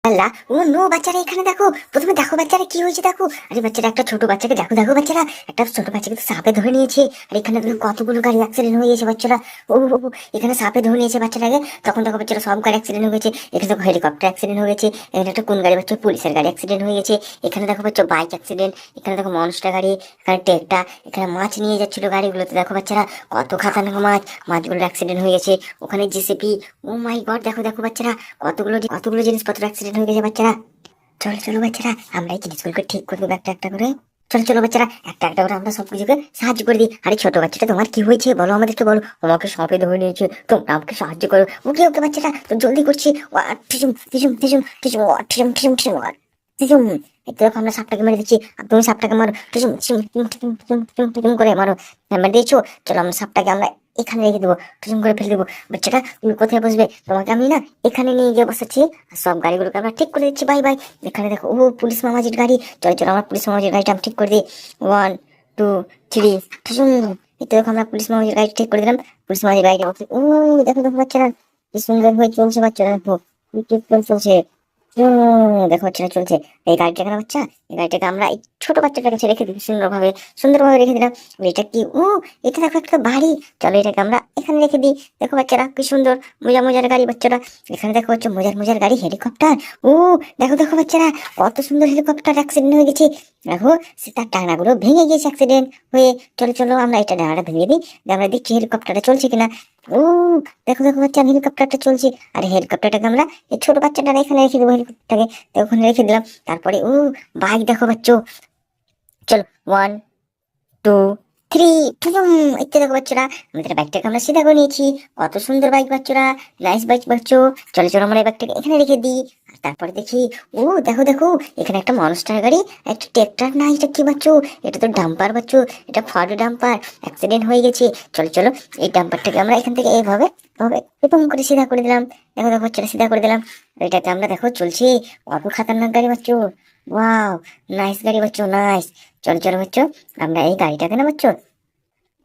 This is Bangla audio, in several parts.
আল্লাহ, ও নো, বাচ্চারা এখানে দেখো, প্রথমে দেখো বাচ্চারা কি হয়েছে দেখো। আরে বাচ্চারা, একটা ছোট বাচ্চাকে দেখো, দেখো বাচ্চারা, একটা ছোট বাচ্চাকে তো সাপে ধরে নিয়েছে। আর এখানে দেখো কতগুলো গাড়ি অ্যাক্সিডেন্ট হয়ে গেছে বাচ্চারা। ও ও, ও, এখানে সাপে ধরে নিয়েছে বাচ্চাটাকে। তখন দেখো বাচ্চারা সব গাড়ি অ্যাক্সিডেন্ট হয়ে গেছে। এখানে দেখো হেলিকপ্টার অ্যাক্সিডেন্ট হয়ে গেছে। এখানে একটা কোন গাড়ি বাচ্চা, পুলিশের গাড়ি অ্যাক্সিডেন্ট হয়ে গেছে। এখানে দেখো বাচ্চা বাইক অ্যাক্সিডেন্ট। এখানে দেখো মনস্টার গাড়ি, এখানে টেকটা, এখানে মাছ নিয়ে যাচ্ছিল গাড়িগুলোতে দেখো বাচ্চারা, কত খাতারনাক মাছ, মাছগুলো অ্যাক্সিডেন্ট হয়ে গেছে। ওখানে জেসিপি, ও মাই গড, দেখো দেখো বাচ্চারা, কতগুলো জিনিসপত্র অ্যাক্সিডেন্ট হয়ে গেছে বাচ্চারা। চলো চলো বাচ্চারা, আমরা এই জিনিসগুলোকে ঠিক করে দেবো একটা একটা করে। চলো চলো বাচ্চারা, একটা একটা করে আমরা সবকিছুকে সাহায্য করে দিই। আরে ছোট বাচ্চাটা, তোমার কি হয়েছে বলো, আমাদেরকে বলো। আমাকে সাপে ধরে নিয়েছে, তোমরা আমাকে সাহায্য করো। ওকে ওকে বাচ্চাটা, তো জলদি করছি। ঠিসুম ঠিসুম ঠিসুম ঠিসুম ঠিসুম ঠিসুম ঠিসুম ঠিসুম। এই তো দেখো আমরা সাপটাকে মেরে দিচ্ছি, আর তুমি সাপটাকে মারো, ঠিসুম ঠিসুম ঠিসুম ঠিসুম ঠিসুম ঠিসুম ঠিসুম করে মারো। হ্যাঁ, মেরে দিয়েছো। চলো আমরা সাপটাকে আমরা এখানে রেখে দেবো, ঠিসুম করে ফেলে দেবো। বাচ্চাটা, তুমি কোথায় বসবে? তোমাকে আমি না এখানে নিয়ে গিয়ে বসাচ্ছি, আর সব গাড়িগুলোকে আমরা ঠিক করে দিচ্ছি। Bye bye. এখানে দেখো, ও পুলিশ মামাজির গাড়ি। চলো চলো, আমরা পুলিশ মামাজির গাড়িটা আমি ঠিক করে দিই। 1 2 3, ঠিসুম। এই তো দেখো আমরা পুলিশ মামাজির গাড়ি ঠিক করে দিলাম। পুলিশ মামাজির গাড়িটা বসে, ও দেখো দেখো বাচ্চারা, কি সুন্দর হয়ে চলছে বাচ্চারা, দেখো কি ঠিক করে চলছে। দেখো বাচ্চারা চলছে। এই গাড়িটা কেন বাচ্চা, এই গাড়িটাকে আমরা এই ছোট বাচ্চাটার কাছে রেখে দিই, সুন্দরভাবে সুন্দরভাবে রেখে দিলাম। এটা কি, ও এটা দেখো একটা বাড়ি। চলো এটাকে আমরা এখানে রেখে দিই। দেখো বাচ্চারা কি সুন্দর মজার মজার গাড়ি বাচ্চারা। এখানে দেখো বাচ্চা, মজার মজার গাড়ি, হেলিকপ্টার। ও দেখো দেখো বাচ্চারা, কত সুন্দর হেলিকপ্টার অ্যাক্সিডেন্ট হয়ে গেছে। দেখো, সে তার ডানাগুলো ভেঙে গেছে অ্যাক্সিডেন্ট হয়ে। চলো চলো, আমরা এটা ডানাটা ভেঙে দিই, দিয়ে আমরা দেখছি হেলিকপ্টারটা চলছে কিনা। ও দেখো দেখো বাচ্চা, হেলিকপ্টারটা চলছে। আর হেলিকপ্টারটাকে আমরা এই ছোট বাচ্চাটা এখানে রেখে দেবো, হেলিকপ্টারটাকে তো ওখানে রেখে দিলাম। তারপরে ও বাইক দেখো বাচ্চো, চলো 1 2 3, ঠুম। এতে দেখো বাচ্চারা, আমাদের বাইকটাকে আমরা সিধা করে নিয়েছি। কত সুন্দর বাইক বাচ্চারা, নাইস বাইক বাচ্চো। চলো চলো, আমরা এই বাইকটাকে এখানে রেখে দিই। আর তারপরে দেখি, ও দেখো দেখো, এখানে একটা মনস্টার গাড়ি, একটা ট্রেক্টর, না এটা কি বাচ্চো, এটা তো ডাম্পার বাচ্চো, এটা ফর্ড ডাম্পার, অ্যাক্সিডেন্ট হয়ে গেছে। চলো চলো, এই ডাম্পারটাকে আমরা এখান থেকে এইভাবে ভাবে এরকম করে সিধা করে দিলাম। দেখো দেখো বাচ্চারা, সিধা করে দিলাম। এটাকে আমরা দেখো চলছে, কত খাতারনাক গাড়ি বাচ্চো। ওয়াও, নাইস গাড়ি বাচ্চো, নাইস। চলো চলো বাচ্চো, আমরা এই গাড়িটাকে না বাচ্চো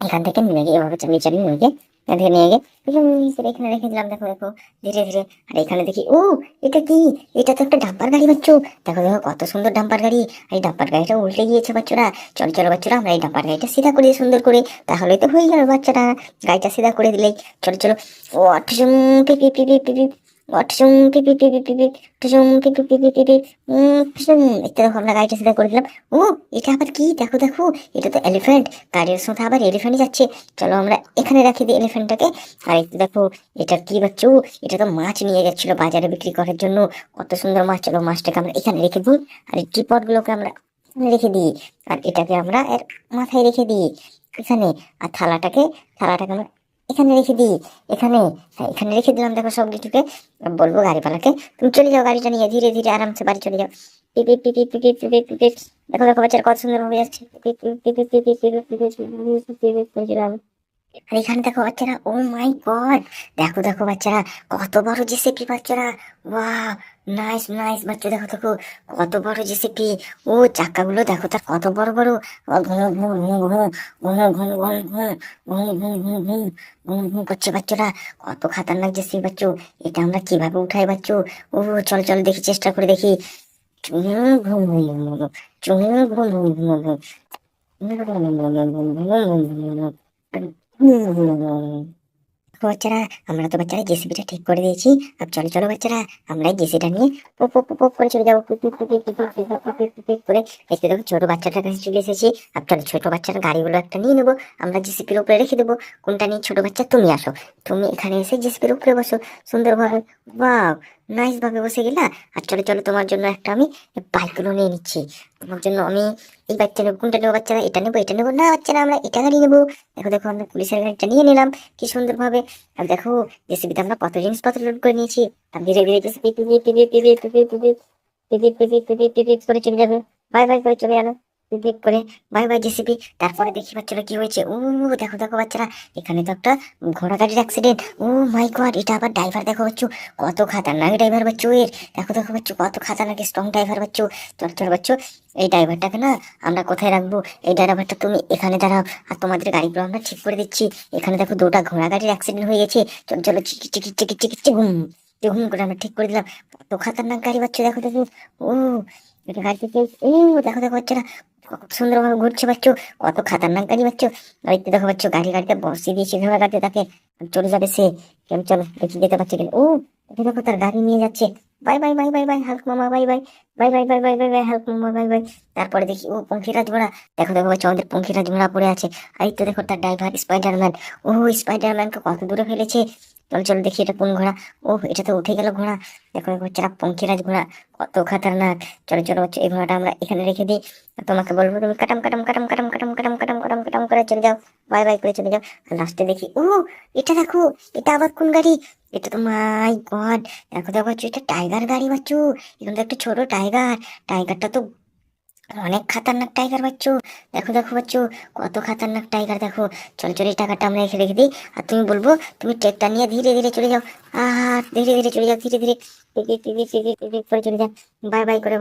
এখান থেকে নিয়ে গিয়ে এভাবে চালিয়ে চালিয়ে নিয়ে গিয়ে এখান থেকে নিয়ে গিয়ে এখানে রেখে দিলাম। দেখো দেখো, ধীরে ধীরে। আর এখানে দেখি, ও এটা কি, এটা তো একটা ডাম্পার গাড়ি বাচ্চো। দেখো দেখো, কত সুন্দর ডাম্পার গাড়ি। আর এই ডাম্পার গাড়িটা উল্টে গিয়েছে বাচ্চারা। চলো চলো বাচ্চারা, আমরা এই ডাম্পার গাড়িটা সিধা করে দিই সুন্দর করে, তাহলে তো হয়ে গেল বাচ্চারা, গাড়িটা সিধা করে দিলেই। চলো চলো, ও ঠুসুম পিপি পিপি পিপি, ঠুসুম পিপি পিপি পিপি, ঠুসুম পিপি পিপি পিপি, ঠুসুম। এটা দেখো আমরা গাড়িটা সিধা করে দিলাম। ও এটা আবার কি, দেখো দেখো, এটা তো এলিফ্যান্ট, গাড়ির সাথে আবার এলিফ্যান্টই যাচ্ছে। চলো আমরা এখানে রাখি দিই এলিফ্যান্টটাকে। আর এই দেখো, এটা কি বাচ্চু, এটা তো মাছ নিয়ে যাচ্ছিল বাজারে বিক্রি করার জন্য, কত সুন্দর মাছ। চলো মাছটাকে আমরা এখানে রেখে দিই, আর এই টিপট গুলোকে আমরা এখানে রেখে দিই, আর এটাকে আমরা এর মাথায় রেখে দিই এখানে। আর থালাটাকে আমরা এখানে রেখে দিই, এখানে। হ্যাঁ, এখানে রেখে দিলাম। দেখো সব কিছুকে বলবো গাড়িওয়ালাকে, তুমি চলে যাও গাড়িটা নিয়ে, ধীরে ধীরে আরামসে বাড়ি চলে যাও। পিপি পিপি পিপি পিপি পিপি। দেখো দেখো বাচ্চারা, কত সুন্দর ভাবে যাচ্ছে। পিপি পিপি পিপি পিপি পিপি পিপি পিপি। আর এখানে দেখো বাচ্চারা, ও মাই গড, দেখো দেখো বাচ্চারা, কত বড় জেসিপি বাচ্চারা। ওয়াও, নাইস নাইস বাচ্চা, দেখো দেখো, কত বড় জেসিপি। ও চাকাগুলো দেখো তার কত বড় বড়। ঘুম ঘুম ঘুম ঘুম ঘুম ঘুম ঘুম ঘুম ঘুম ঘুম ঘুম ঘুম ঘুম ঘুম করছে বাচ্চারা, কত খাতারনাক জেসিপি বাচ্চু। এটা আমরা কিভাবে উঠাই বাচ্চু? ও চল চল দেখি, চেষ্টা করে দেখি। ঘুম ঘুম ঘুম ঘুম ঘুম ঘুম ঘুম ঘুম ঘুম ঘুম বাচ্চারা, আমরা তো বাচ্চারা জেসিবিটা ঠিক করে দিয়েছি। আর চলো চলো বাচ্চারা, আমরা জেসিটা নিয়ে পপ পপ পপ করে চলে যাবো, করে। দেখতে দেখো, ছোট বাচ্চাটার কাছে চলে এসেছি। আর চলো, ছোট বাচ্চার গাড়িগুলো একটা নিয়ে নেবো, আমরা জেসিপির উপরে রেখে দেবো। কোনটা নিয়ে, ছোট বাচ্চা তুমি আসো, তুমি এখানে এসে জেসিপির উপরে বসো সুন্দরভাবে। বাহ, নাইস ভাবে বসে গেলা। আর চলো চলো, তোমার জন্য একটা আমি বাইকগুলো নিয়ে নিচ্ছি। তোমার জন্য আমি এই বাইকটা নেবো। কোনটা নেবো বাচ্চারা? এটা নেবো, এটা নেবো না বাচ্চারা, আমরা এটা গাড়ি নেবো। দেখো দেখো, আমরা পুলিশের গাড়িটা নিয়ে নিলাম কি সুন্দর ভাবে। আর দেখো, জেসিবিতে আমরা কত জিনিসপত্র লোড করে নিয়েছি। আর ধীরে ধীরে জেসিবি করে চলে যাবে, বাই বাই করে চলে গেলো, পিপ করে বাই বাই জেসিবি। তারপরে দেখি বাচ্চারা কি হয়েছে। ও দেখো দেখো বাচ্চারা, এখানে তো একটা ঘোড়া গাড়ির অ্যাক্সিডেন্ট। ও মাই গড, এটা আবার ড্রাইভার দেখো বাচ্চু, কত খাতারনাক ড্রাইভার বাচ্চু এর। দেখো দেখো বাচ্চু, কত খাতারনাক স্ট্রং ড্রাইভার বাচ্চু। চল চল বাচ্চু, এই ড্রাইভারটাকে না আমরা কোথায় রাখবো? এই ড্রাইভারটা তুমি এখানে দাঁড়াও, আর তোমাদের গাড়িগুলো আমরা ঠিক করে দিচ্ছি। এখানে দেখো, দুটা ঘোড়া গাড়ির অ্যাক্সিডেন্ট হয়ে গেছে। চল চলো, চিকি চিকি চিকি চিকি চিকি ঘুম। হুম করে আমরা ঠিক করে দিলাম। কত খাতারনাক গাড়ি বাচ্চা, দেখো দেখো। ও এটা গাড়ি থেকে, ও দেখো দেখো বাচ্চারা কত সুন্দরভাবে ঘুরছে বাচ্চু, কত খাতারনাক গাড়ি বাচ্চু। আর এই তো দেখো বাচ্চু গাড়িতে বসিয়ে দিয়েছি ধরে গাড়িতে, তাকে চলে যাবে সে। কেমন, চলো দেখি যেতে পারছে কিনা। ও এটা দেখো তার গাড়ি নিয়ে যাচ্ছে। Bye bye bye bye bye Hulk মামা, bye bye bye bye bye bye bye bye Hulk মামা, বাই বাই। তারপরে দেখি ও পঙ্খিরাজ ঘোড়া, দেখো দেখো বাচ্চা আমাদের পঙ্খিরাজ ঘোড়া পড়ে আছে। আর এই তো দেখো তার ড্রাইভার স্পাইডারম্যান। ও স্পাইডারম্যানকে কত দূরে ফেলেছে। চলো চলো দেখি এটা কোন ঘোড়া। ও এটা তো উঠে গেল ঘোড়া। দেখো দেখো বাচ্চারা পঙ্খিরাজ ঘোড়া কত খাতারনাক। চলো চলো বাচ্চা এই ঘোড়াটা আমরা এখানে রেখে দিই। আর তোমাকে বলবো তুমি কাটাম কাটাম কাটাম কাটাম কাটাম কাটাম কাটাম কাটাম কাটাম করে চলে যাও, বাই বাই করে চলে যাও। লাস্টে দেখি ও এটা দেখো, এটা আবার কোন গাড়ি। এটা তো মাই গড, দেখো দেখো বাচ্চু এটা টাইগার গাড়ি বাচ্চু। এখন তো একটা ছোট টাইগার, টাইগারটা তো অনেক খাতারনাক টাইগার বাচ্চু। দেখো দেখো বাচ্চু কত খাতারনাক টাইগার, দেখো। চলো চলো এই টাকাটা আমরা এখানে রেখে দিই। আর তুমি বলবো তুমি ট্রেকটা নিয়ে ধীরে ধীরে চলে যাও। ধীরে ধীরে চলে যাও, ধীরে ধীরে ধীরে ধীরে ধীরে ধীরে করে চলে যাও, বাই বাই করে।